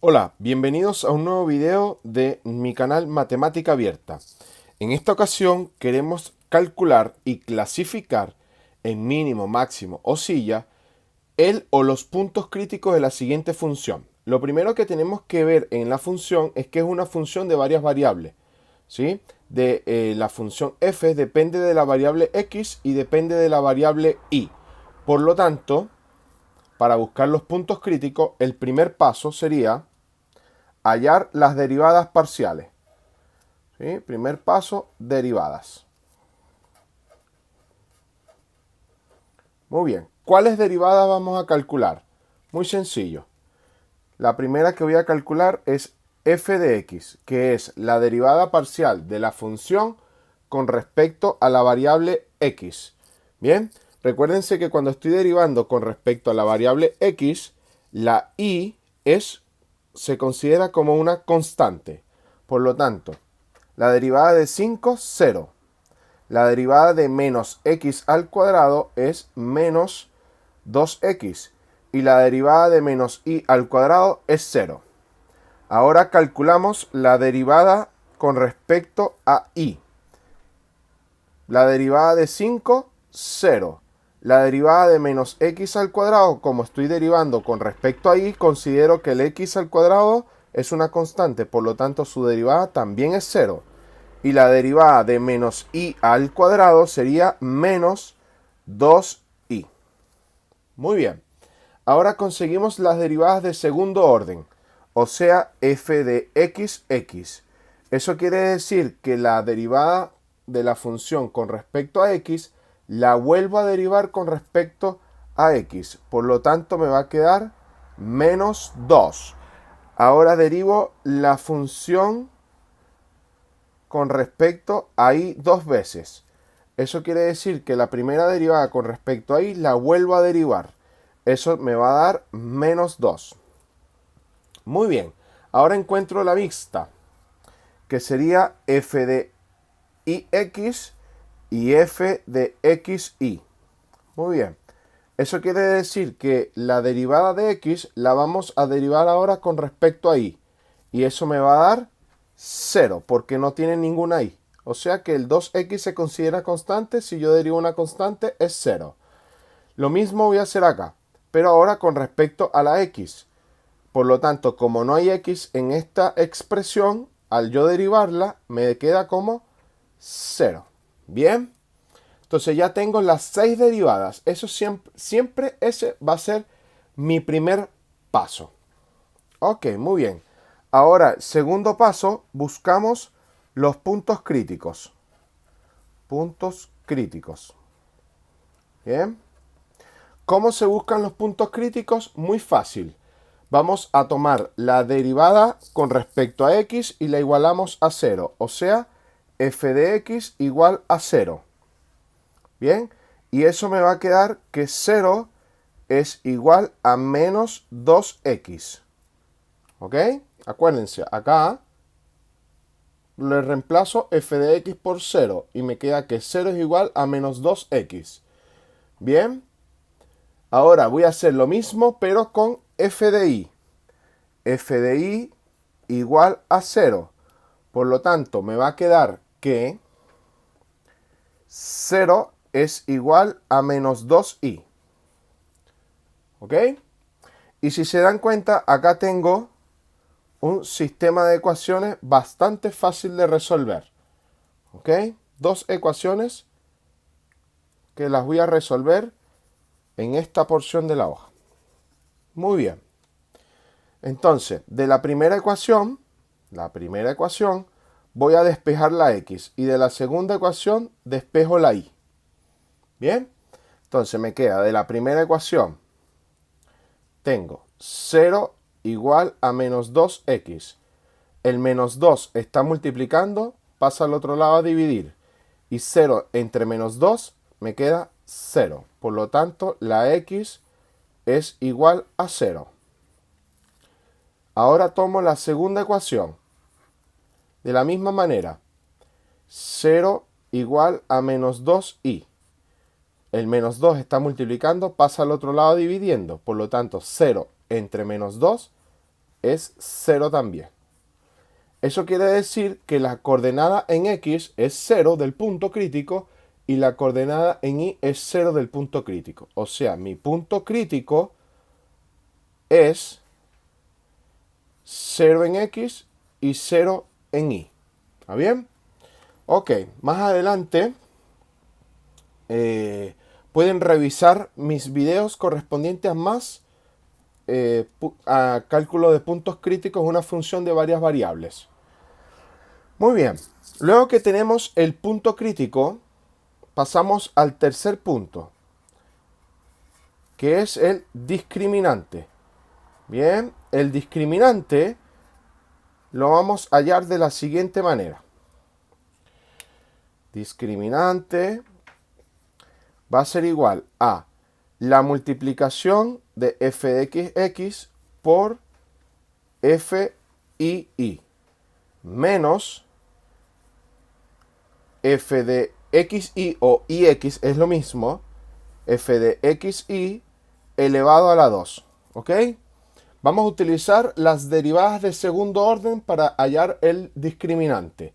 Hola, bienvenidos a un nuevo video de mi canal Matemática Abierta. En esta ocasión queremos calcular y clasificar en mínimo, máximo o silla el o los puntos críticos de la siguiente función. Lo primero que tenemos que ver en la función es que es una función de varias variables, ¿sí? La función f depende de la variable x y depende de la variable y. Por lo tanto, para buscar los puntos críticos, el primer paso sería hallar las derivadas parciales. ¿Sí? Primer paso, derivadas. Muy bien. ¿Cuáles derivadas vamos a calcular? Muy sencillo. La primera que voy a calcular es f de x, que es la derivada parcial de la función con respecto a la variable x. Bien, recuérdense que cuando estoy derivando con respecto a la variable x, la y se considera como una constante. Por lo tanto, la derivada de 5, 0. La derivada de menos x al cuadrado es menos 2x. Y la derivada de menos y al cuadrado es 0. Ahora calculamos la derivada con respecto a y. La derivada de 5, 0. La derivada de menos x al cuadrado, como estoy derivando con respecto a y, considero que el x al cuadrado es una constante, por lo tanto su derivada también es 0. Y la derivada de menos y al cuadrado sería menos 2y. Muy bien. Ahora conseguimos las derivadas de segundo orden, o sea, f de x. Eso quiere decir que la derivada de la función con respecto a x la vuelvo a derivar con respecto a x. Por lo tanto, me va a quedar menos 2. Ahora derivo la función con respecto a y dos veces. Eso quiere decir que la primera derivada con respecto a y la vuelvo a derivar. Eso me va a dar menos 2. Muy bien. Ahora encuentro la mixta, que sería f de ix y f de xy. Muy bien. Eso quiere decir que la derivada de x la vamos a derivar ahora con respecto a y. Y eso me va a dar 0, porque no tiene ninguna y. O sea que el 2x se considera constante. Si yo derivo una constante es 0. Lo mismo voy a hacer acá, pero ahora con respecto a la x. Por lo tanto, como no hay x en esta expresión, al yo derivarla, me queda como 0. Bien. Entonces ya tengo las 6 derivadas. Eso siempre ese va a ser mi primer paso. Ok, muy bien. Ahora, segundo paso, buscamos los puntos críticos. Puntos críticos. Bien. ¿Cómo se buscan los puntos críticos? Muy fácil. Vamos a tomar la derivada con respecto a x y la igualamos a 0. O sea, f de x igual a 0. Bien. Y eso me va a quedar que 0 es igual a menos 2x. ¿Ok? Acuérdense, acá le reemplazo f de x por 0 y me queda que 0 es igual a menos 2x. Bien. Ahora voy a hacer lo mismo pero con f de y. F de y igual a 0. Por lo tanto, me va a quedar que 0 es igual a menos 2y. ¿Ok? Y si se dan cuenta, acá tengo un sistema de ecuaciones bastante fácil de resolver. ¿Ok? Dos ecuaciones que las voy a resolver en esta porción de la hoja. Muy bien. Entonces, de la primera ecuación, voy a despejar la x. Y de la segunda ecuación, despejo la y. Bien. Entonces me queda de la primera ecuación, tengo 0 igual a menos 2x. El menos 2 está multiplicando, pasa al otro lado a dividir. Y 0 entre menos 2 me queda 0. Por lo tanto, la x es igual a 0. Ahora tomo la segunda ecuación. De la misma manera, 0 igual a menos 2y. El menos 2 está multiplicando, pasa al otro lado dividiendo. Por lo tanto, 0 entre menos 2 es 0 también. Eso quiere decir que la coordenada en X es 0 del punto crítico y la coordenada en Y es 0 del punto crítico. O sea, mi punto crítico es 0 en X y 0 en Y. ¿Está bien? Ok, más adelante pueden revisar mis videos correspondientes a cálculo de puntos críticos, una función de varias variables. Muy bien, luego que tenemos el punto crítico, pasamos al tercer punto, que es el discriminante. Bien, el discriminante lo vamos a hallar de la siguiente manera. Discriminante va a ser igual a la multiplicación de f de x por f y menos f de xy o ix es lo mismo, f de xy elevado a la 2. ¿Ok? Vamos a utilizar las derivadas de segundo orden para hallar el discriminante.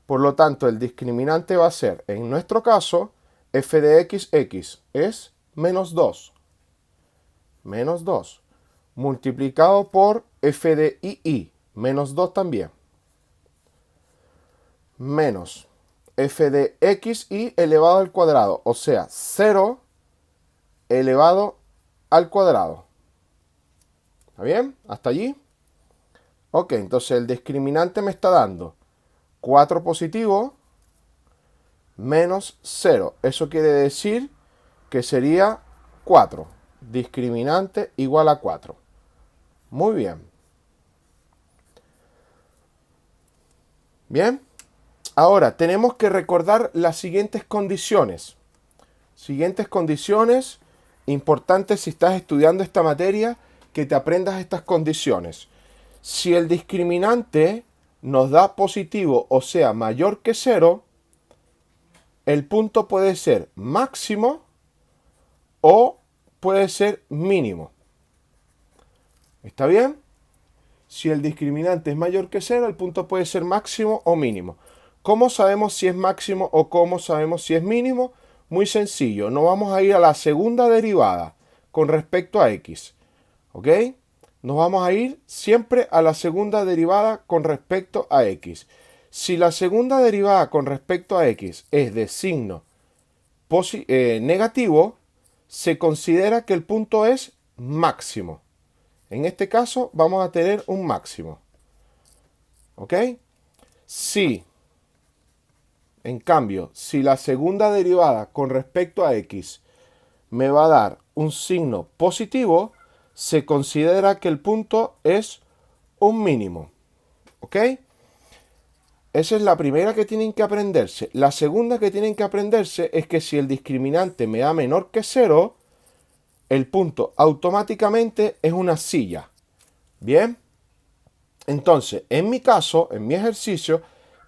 Por lo tanto, el discriminante va a ser, en nuestro caso, f de x es menos 2. Menos 2. Multiplicado por f de y, menos 2 también. Menos f de xy elevado al cuadrado, o sea, 0 elevado al cuadrado. ¿Está bien? ¿Hasta allí? Ok, entonces el discriminante me está dando 4 positivo menos 0. Eso quiere decir que sería 4. Discriminante igual a 4. Muy bien. Bien. Ahora, tenemos que recordar las siguientes condiciones. Siguientes condiciones importantes si estás estudiando esta materia, que te aprendas estas condiciones. Si el discriminante nos da positivo, o sea, mayor que 0, el punto puede ser máximo o puede ser mínimo. ¿Está bien? Si el discriminante es mayor que 0, el punto puede ser máximo o mínimo. ¿Cómo sabemos si es máximo o cómo sabemos si es mínimo? Muy sencillo, no vamos a ir a la segunda derivada con respecto a x. ¿Ok? Nos vamos a ir siempre a la segunda derivada con respecto a x. Si la segunda derivada con respecto a x es de signo negativo, se considera que el punto es máximo. En este caso vamos a tener un máximo. ¿Ok? Si, en cambio, si la segunda derivada con respecto a x me va a dar un signo positivo, se considera que el punto es un mínimo. ¿Ok? Esa es la primera que tienen que aprenderse. La segunda que tienen que aprenderse es que si el discriminante me da menor que 0, el punto automáticamente es una silla. ¿Bien? Entonces, en mi caso, en mi ejercicio,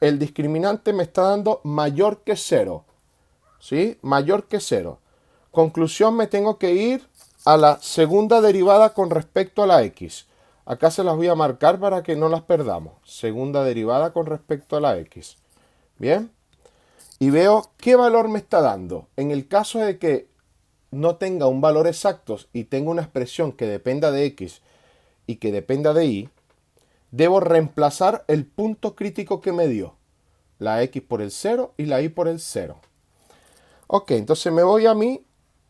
el discriminante me está dando mayor que 0. ¿Sí? Mayor que 0. Conclusión, me tengo que ir a la segunda derivada con respecto a la x. Acá se las voy a marcar para que no las perdamos. Segunda derivada con respecto a la x. Bien. Y veo qué valor me está dando. En el caso de que no tenga un valor exacto y tenga una expresión que dependa de x y que dependa de y, debo reemplazar el punto crítico que me dio. La x por el 0 y la y por el 0. Ok, entonces me voy a mi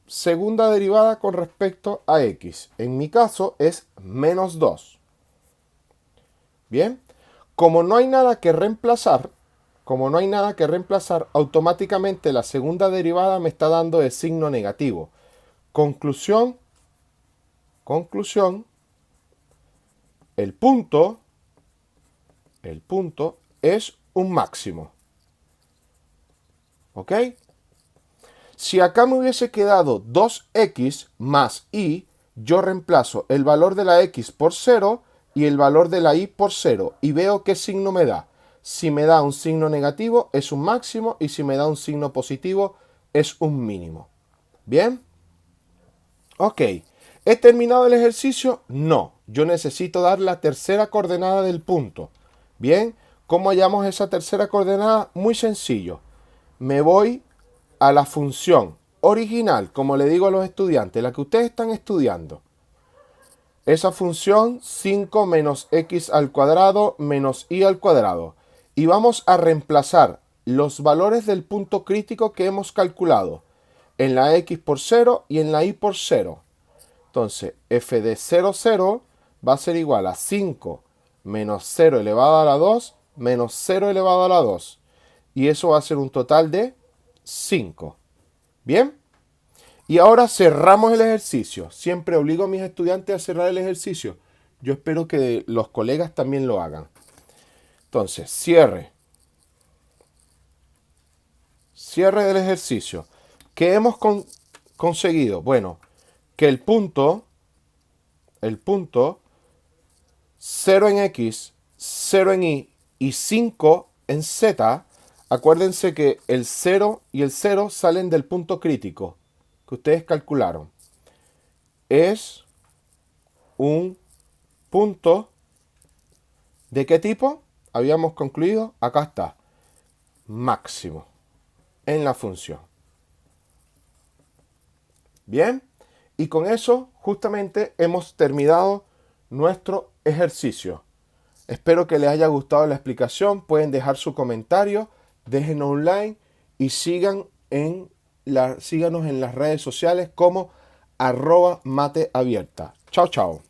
segunda derivada con respecto a x. En mi caso es menos 2. Bien, como no hay nada que reemplazar, automáticamente la segunda derivada me está dando el signo negativo. Conclusión, el punto es un máximo. ¿Ok? Si acá me hubiese quedado 2x más y, yo reemplazo el valor de la x por 0 y el valor de la y por 0 y veo qué signo me da. Si me da un signo negativo es un máximo y si me da un signo positivo es un mínimo. ¿Bien? Ok. ¿He terminado el ejercicio? No. Yo necesito dar la tercera coordenada del punto. Bien, ¿cómo hallamos esa tercera coordenada? Muy sencillo. Me voy a la función original, como le digo a los estudiantes, la que ustedes están estudiando. Esa función 5 menos x al cuadrado menos y al cuadrado. Y vamos a reemplazar los valores del punto crítico que hemos calculado en la x por 0 y en la y por 0. Entonces, f de 0, 0 va a ser igual a 5 menos 0 elevado a la 2 menos 0 elevado a la 2. Y eso va a ser un total de 5. ¿Bien? Y ahora cerramos el ejercicio. Siempre obligo a mis estudiantes a cerrar el ejercicio. Yo espero que los colegas también lo hagan. Entonces, cierre. Cierre del ejercicio. ¿Qué hemos conseguido? Bueno, que el punto 0 en X, 0 en Y 5 en Z, acuérdense que el 0 y el 0 salen del punto crítico que ustedes calcularon. Es un punto ¿de qué tipo? Habíamos concluido, acá está, máximo en la función. Bien, y con eso justamente hemos terminado nuestro ejercicio. Espero que les haya gustado la explicación. Pueden dejar su comentario, déjenos un like y síganos en las redes sociales como @mateabierta. Chao, chao.